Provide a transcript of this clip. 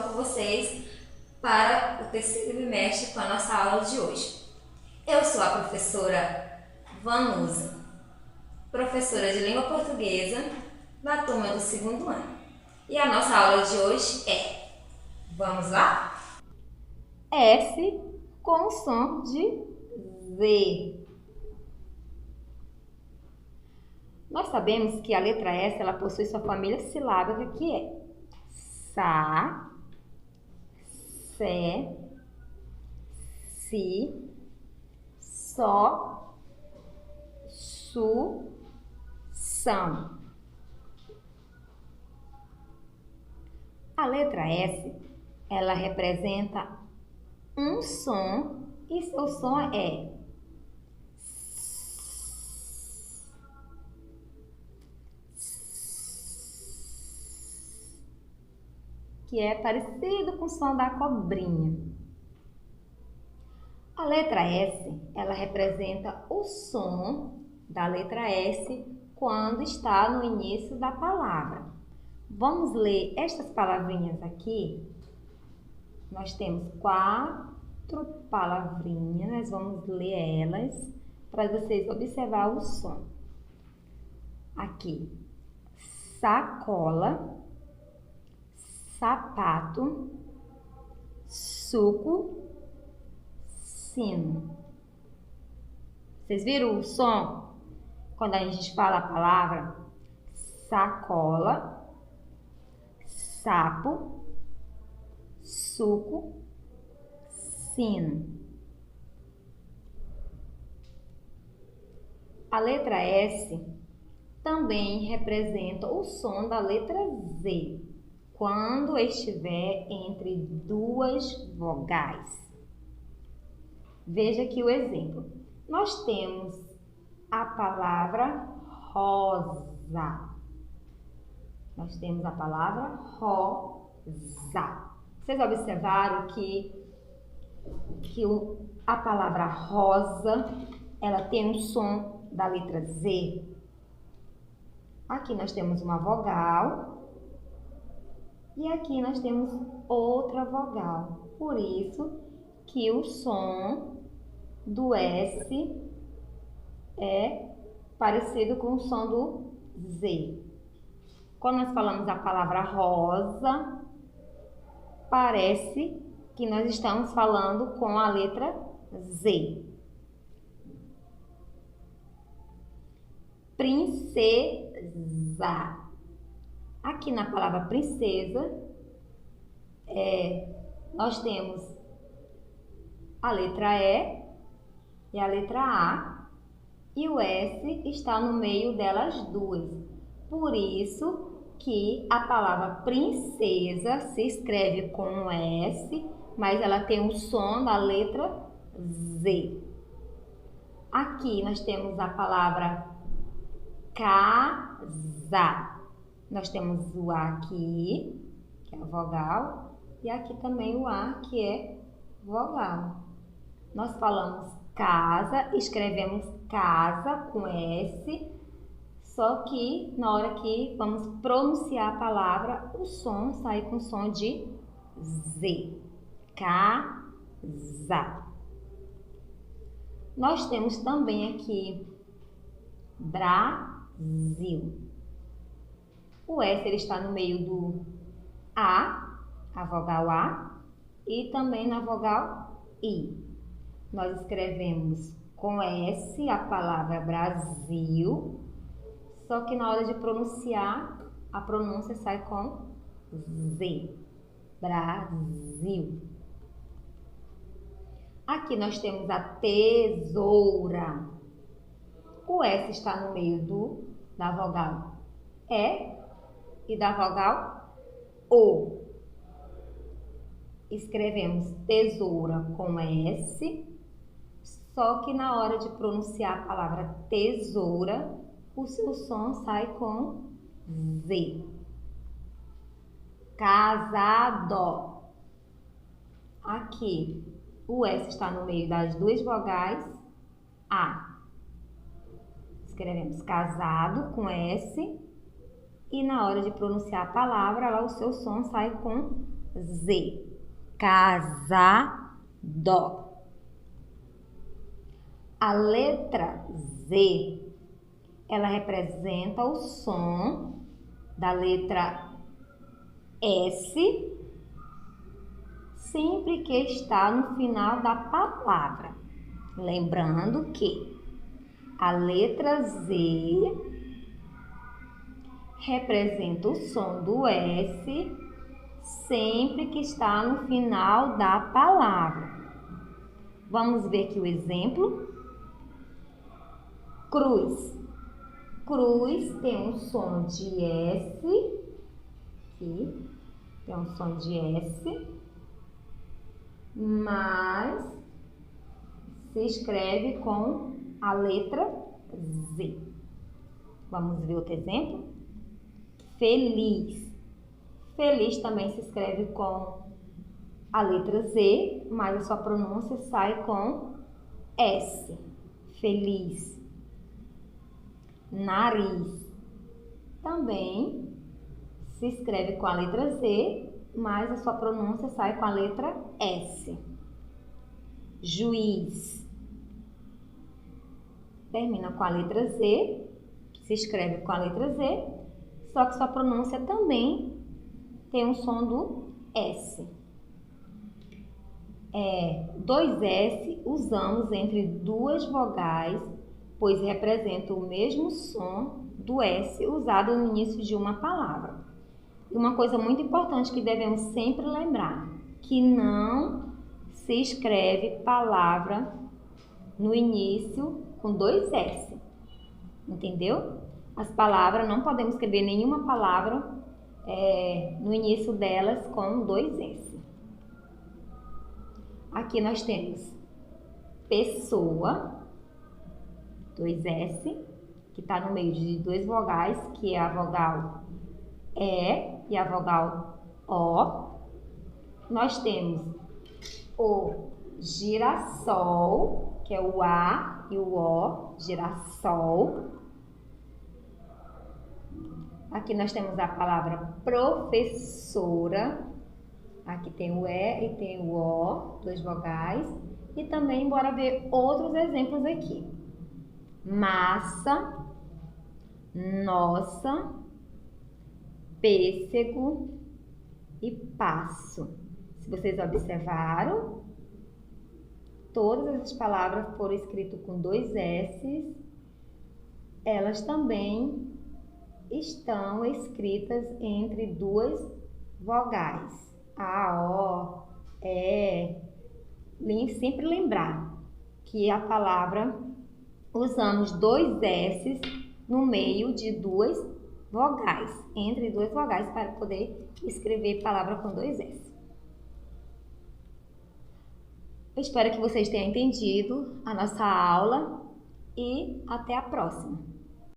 volta com vocês para o terceiro bimestre com a nossa aula de hoje. Eu sou a professora Vanusa, professora de língua portuguesa da turma do segundo ano. E a nossa aula de hoje é, vamos lá? S com o som de Z. Nós sabemos que a letra S ela possui sua família silábica, que é Sa, Sé, Si, Só, Su, São. A letra S, ela representa um som e seu som é que é parecido com o som da cobrinha. A letra S, ela representa o som da letra S quando está no início da palavra. Vamos ler estas palavrinhas aqui. Nós temos 4 palavrinhas, nós vamos ler elas para vocês observar o som. Aqui, sacola, sapato, suco, sino. Vocês viram o som? Quando a gente fala a palavra sacola, sapo, suco, sino. A letra S também representa o som da letra Z, quando estiver entre duas vogais. Veja aqui o exemplo. Nós temos a palavra rosa. Nós temos a palavra rosa. Vocês observaram que a palavra rosa, ela tem um som da letra Z. Aqui nós temos uma vogal e aqui nós temos outra vogal. Por isso que o som do S é parecido com o som do Z. Quando nós falamos a palavra rosa, parece que nós estamos falando com a letra Z. Princesa. Aqui na palavra princesa, nós temos a letra E e a letra A, e o S está no meio delas duas. Por isso que a palavra princesa se escreve com S, mas ela tem o som da letra Z. Aqui nós temos a palavra casa. Nós temos o A aqui, que é a vogal, e aqui também o A, que é vogal. Nós falamos casa, escrevemos casa com S, só que na hora que vamos pronunciar a palavra, o som sai com som de Z. Casa. Nós temos também aqui Brasil. O S ele está no meio do A vogal A, e também na vogal I. Nós escrevemos com S a palavra Brasil, só que na hora de pronunciar, a pronúncia sai com Z. Brasil. Aqui nós temos a tesoura. O S está no meio da vogal E e da vogal O. Escrevemos tesoura com S, só que na hora de pronunciar a palavra tesoura, o seu som sai com Z. Casado. Aqui, o S está no meio das duas vogais A. Escrevemos casado com S e na hora de pronunciar a palavra, lá o seu som sai com Z. Casado. A letra Z, ela representa o som da letra S, sempre que está no final da palavra. Lembrando que a letra Z representa o som do S, sempre que está no final da palavra. Vamos ver aqui o exemplo. Cruz. Cruz tem um som de S, aqui tem um som de S, mas se escreve com a letra Z. Vamos ver outro exemplo. Feliz. Feliz também se escreve com a letra Z, mas a sua pronúncia sai com S. Feliz. Nariz. Também se escreve com a letra Z, mas a sua pronúncia sai com a letra S. Juiz. Termina com a letra Z, se escreve com a letra Z, só que sua pronúncia também tem um som do S. Dois S usamos entre duas vogais, pois representam o mesmo som do S usado no início de uma palavra. E uma coisa muito importante que devemos sempre lembrar, que não se escreve palavra no início com dois S, entendeu? As palavras, não podemos escrever nenhuma palavra no início delas com dois S. Aqui nós temos pessoa, dois S, que está no meio de duas vogais, que é a vogal E e a vogal O. Nós temos o girassol, que é o A e o O, girassol. Aqui nós temos a palavra professora. Aqui tem o E e tem o O, duas vogais. E também bora ver outros exemplos aqui. Massa, nossa, pêssego e passo. Se vocês observaram, todas essas palavras foram escritas com dois S. Elas também estão escritas entre duas vogais. A, O, E. Sempre lembrar que a palavra usamos dois S no meio de duas vogais, entre duas vogais, para poder escrever palavra com dois S. Eu espero que vocês tenham entendido a nossa aula e até a próxima.